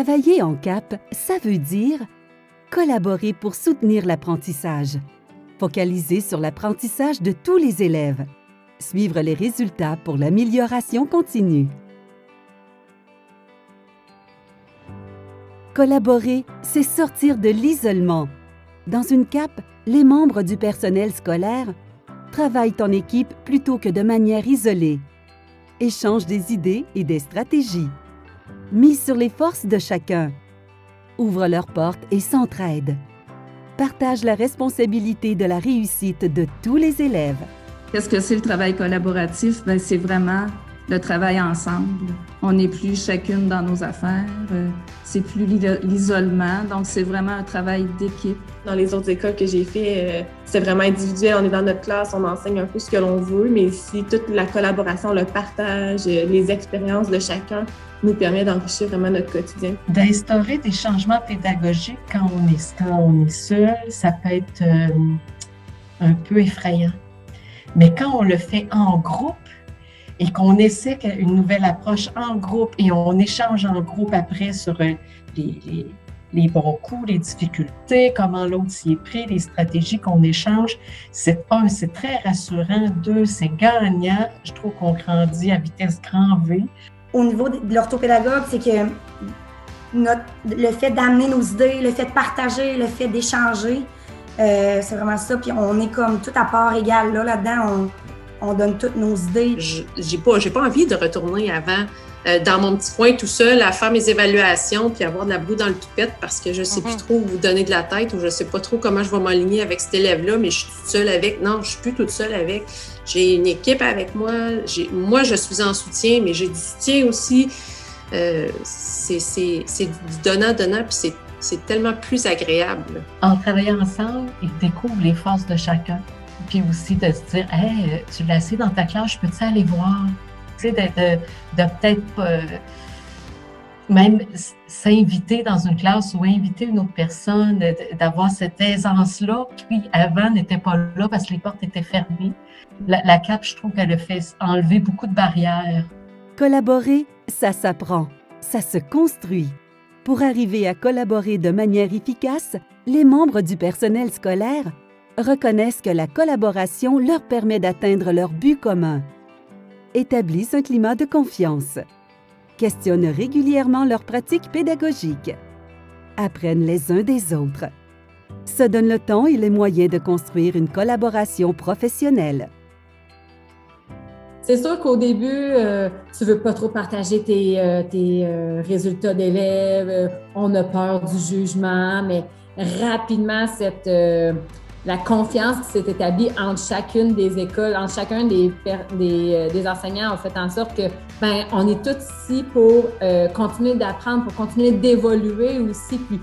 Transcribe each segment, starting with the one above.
Travailler en CAP, ça veut dire collaborer pour soutenir l'apprentissage, focaliser sur l'apprentissage de tous les élèves, suivre les résultats pour l'amélioration continue. Collaborer, c'est sortir de l'isolement. Dans une CAP, les membres du personnel scolaire travaillent en équipe plutôt que de manière isolée, échangent des idées et des stratégies, misent sur les forces de chacun, ouvrent leurs portes et s'entraident, partagent la responsabilité de la réussite de tous les élèves. Qu'est-ce que c'est le travail collaboratif? Bien, c'est vraiment le travail ensemble. On n'est plus chacune dans nos affaires, c'est plus l'isolement, donc c'est vraiment un travail d'équipe. Dans les autres écoles que j'ai fait, c'est vraiment individuel. On est dans notre classe, on enseigne un peu ce que l'on veut, mais ici, toute la collaboration, le partage, les expériences de chacun nous permet d'enrichir vraiment notre quotidien. D'instaurer des changements pédagogiques quand on est seul, ça peut être un peu effrayant. Mais quand on le fait en groupe et qu'on essaie une nouvelle approche en groupe et on échange en groupe après sur les bons coups, les difficultés, comment l'autre s'y est pris, les stratégies qu'on échange, c'est très rassurant. 2, c'est gagnant. Je trouve qu'on grandit à vitesse grand V. Au niveau de l'orthopédagogue, c'est que le fait d'amener nos idées, le fait de partager, le fait d'échanger, c'est vraiment ça. Puis on est comme tout à part égale. Là-dedans, on donne toutes nos idées. J'ai pas envie de retourner avant dans mon petit coin tout seul à faire mes évaluations puis avoir de la boue dans le toupette parce que je sais plus trop où vous donner de la tête ou je sais pas trop comment je vais m'aligner avec cet élève-là, mais je suis toute seule avec. Non, je suis plus toute seule avec. J'ai une équipe avec moi. Moi, je suis en soutien, mais j'ai du soutien aussi. C'est du donnant-donnant puis c'est tellement plus agréable. En travaillant ensemble, ils découvrent les forces de chacun. Puis aussi de se dire, hey, tu l'as assis dans ta classe, je peux-tu aller voir? Tu sais, de peut-être même s'inviter dans une classe ou inviter une autre personne, d'avoir cette aisance-là qui avant n'était pas là parce que les portes étaient fermées. La CAP, je trouve qu'elle a fait enlever beaucoup de barrières. Collaborer, ça s'apprend, ça se construit. Pour arriver à collaborer de manière efficace, les membres du personnel scolaire reconnaissent que la collaboration leur permet d'atteindre leur but commun, établissent un climat de confiance, questionnent régulièrement leurs pratiques pédagogiques, apprennent les uns des autres, se donnent le temps et les moyens de construire une collaboration professionnelle. C'est sûr qu'au début, tu veux pas trop partager tes résultats d'élèves, on a peur du jugement, mais rapidement, la confiance qui s'est établie entre chacune des écoles, entre chacun des enseignants, a fait en sorte que on est tous ici pour continuer d'apprendre, pour continuer d'évoluer aussi. Puis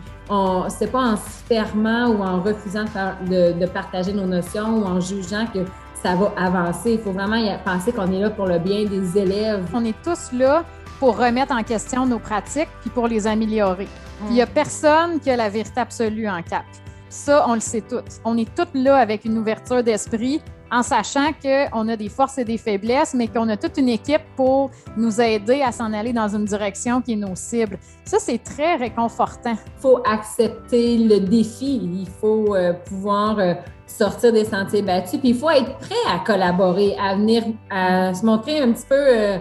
c'est pas en se fermant ou en refusant de partager nos notions ou en jugeant que ça va avancer. Il faut vraiment penser qu'on est là pour le bien des élèves. On est tous là pour remettre en question nos pratiques puis pour les améliorer. Puis il n'y a personne qui a la vérité absolue en CAP. Ça, on le sait tous. On est tous là avec une ouverture d'esprit en sachant qu'on a des forces et des faiblesses, mais qu'on a toute une équipe pour nous aider à s'en aller dans une direction qui est nos cibles. Ça, c'est très réconfortant. Il faut accepter le défi. Il faut pouvoir sortir des sentiers battus. Puis il faut être prêt à collaborer, à venir, à se montrer un petit peu,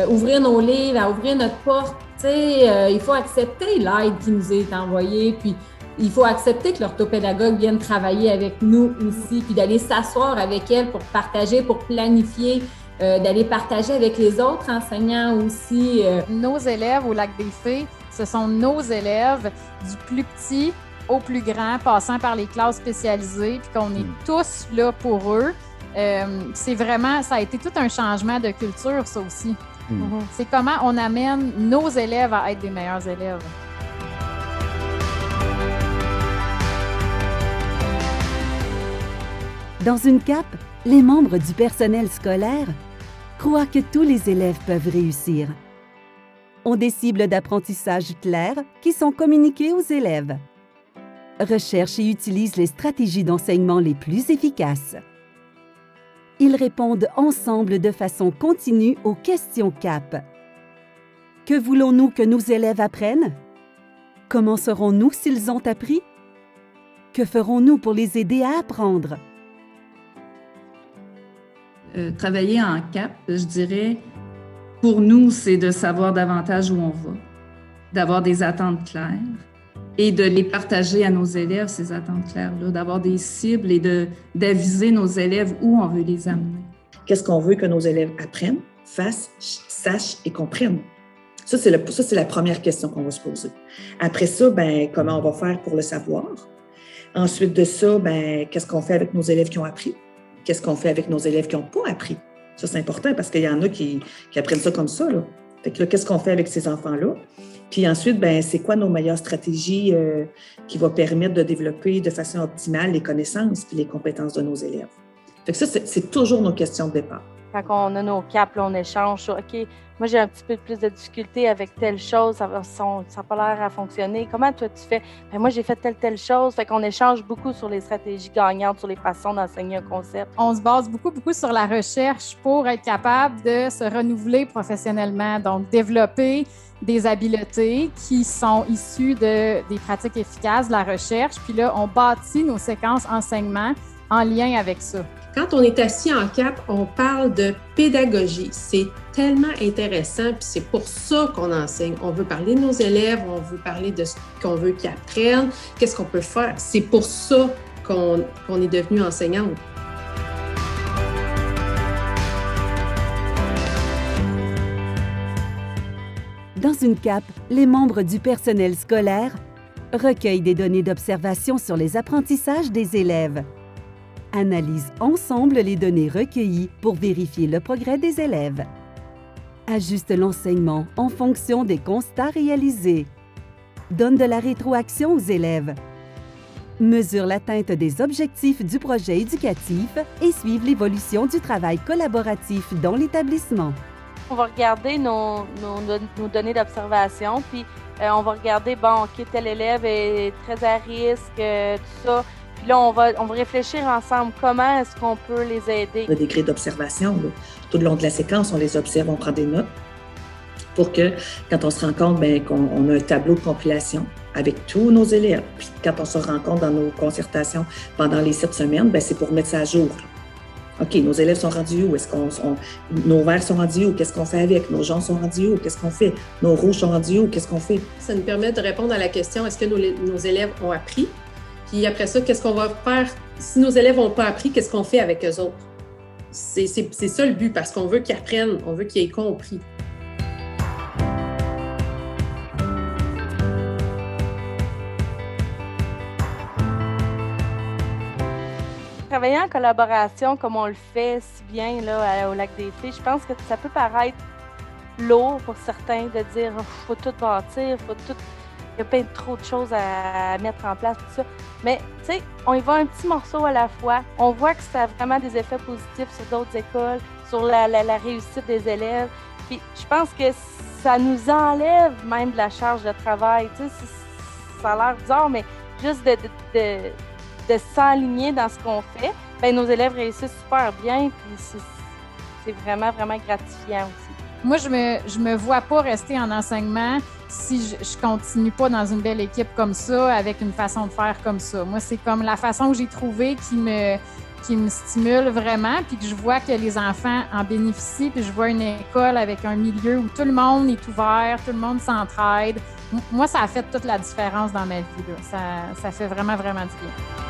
ouvrir nos livres, à ouvrir notre porte. Il faut accepter l'aide qui nous est envoyée. Puis il faut accepter que l'orthopédagogue vienne travailler avec nous aussi, puis d'aller s'asseoir avec elle pour partager, pour planifier, d'aller partager avec les autres enseignants aussi. Nos élèves au Lac des Fées, ce sont nos élèves du plus petit au plus grand, passant par les classes spécialisées, puis qu'on est tous là pour eux. C'est vraiment, ça a été tout un changement de culture, ça aussi. C'est comment on amène nos élèves à être des meilleurs élèves. Dans une CAP, les membres du personnel scolaire croient que tous les élèves peuvent réussir. Ont des cibles d'apprentissage claires qui sont communiquées aux élèves. Recherchent et utilisent les stratégies d'enseignement les plus efficaces. Ils répondent ensemble de façon continue aux questions CAP. Que voulons-nous que nos élèves apprennent? Comment serons-nous s'ils ont appris? Que ferons-nous pour les aider à apprendre? Travailler en CAP, je dirais, pour nous, c'est de savoir davantage où on va, d'avoir des attentes claires et de les partager à nos élèves, ces attentes claires-là, d'avoir des cibles et d'aviser nos élèves où on veut les amener. Qu'est-ce qu'on veut que nos élèves apprennent, fassent, sachent et comprennent? Ça, c'est la première question qu'on va se poser. Après ça, comment on va faire pour le savoir? Ensuite de ça, qu'est-ce qu'on fait avec nos élèves qui ont appris? Qu'est-ce qu'on fait avec nos élèves qui n'ont pas appris? Ça, c'est important parce qu'il y en a qui apprennent ça comme ça, là. Fait que là, qu'est-ce qu'on fait avec ces enfants-là? Puis ensuite, c'est quoi nos meilleures stratégies qui vont permettre de développer de façon optimale les connaissances et les compétences de nos élèves? Fait que ça, c'est toujours nos questions de départ. Quand on a nos caps, là, on échange sur « OK, moi, j'ai un petit peu plus de difficulté avec telle chose, ça n'a pas l'air à fonctionner. Comment toi, tu fais? » Moi, j'ai fait telle chose. Fait qu'on échange beaucoup sur les stratégies gagnantes, sur les façons d'enseigner un concept. On se base beaucoup sur la recherche pour être capable de se renouveler professionnellement, donc développer des habiletés qui sont issues des pratiques efficaces de la recherche. Puis là, on bâtit nos séquences enseignement en lien avec ça. Quand on est assis en CAP, on parle de pédagogie. C'est tellement intéressant, puis c'est pour ça qu'on enseigne. On veut parler de nos élèves, on veut parler de ce qu'on veut qu'ils apprennent, qu'est-ce qu'on peut faire. C'est pour ça qu'on est devenu enseignante. Dans une CAP, les membres du personnel scolaire recueillent des données d'observation sur les apprentissages des élèves, analysent ensemble les données recueillies pour vérifier le progrès des élèves, ajustent l'enseignement en fonction des constats réalisés, donnent de la rétroaction aux élèves, mesurent l'atteinte des objectifs du projet éducatif et suivent l'évolution du travail collaboratif dans l'établissement. On va regarder nos données d'observation, puis on va regarder, OK, tel élève est très à risque, tout ça. Puis là, on va réfléchir ensemble comment est-ce qu'on peut les aider. On a des grilles d'observation. Tout le long de la séquence, on les observe, on prend des notes pour que, quand on se rend compte qu'on a un tableau de compilation avec tous nos élèves, puis quand on se rend compte dans nos concertations pendant les 7 semaines, c'est pour mettre ça à jour. OK, nos élèves sont rendus où? Nos verts sont rendus où? Qu'est-ce qu'on fait avec? Nos jaunes sont rendus où? Qu'est-ce qu'on fait? Nos rouges sont rendus où? Qu'est-ce qu'on fait? Ça nous permet de répondre à la question, est-ce que nos élèves ont appris? Puis après ça, qu'est-ce qu'on va faire? Si nos élèves n'ont pas appris, qu'est-ce qu'on fait avec eux autres? C'est ça le but, parce qu'on veut qu'ils apprennent, on veut qu'ils aient compris. Travailler en collaboration comme on le fait si bien là, au Lac des Filles, je pense que ça peut paraître lourd pour certains de dire « faut tout bâtir, il y a plein de trop de choses à mettre en place, tout ça. » Mais tu sais, on y va un petit morceau à la fois. On voit que ça a vraiment des effets positifs sur d'autres écoles, sur la réussite des élèves. Puis je pense que ça nous enlève même de la charge de travail. Tu sais, ça a l'air bizarre, mais juste de s'aligner dans ce qu'on fait, nos élèves réussissent super bien, puis c'est vraiment, vraiment gratifiant aussi. Moi, je me vois pas rester en enseignement si je continue pas dans une belle équipe comme ça, avec une façon de faire comme ça. Moi, c'est comme la façon que j'ai trouvée qui me stimule vraiment, puis que je vois que les enfants en bénéficient, puis je vois une école avec un milieu où tout le monde est ouvert, tout le monde s'entraide. Moi, ça a fait toute la différence dans ma vie, là. Ça fait vraiment, vraiment du bien.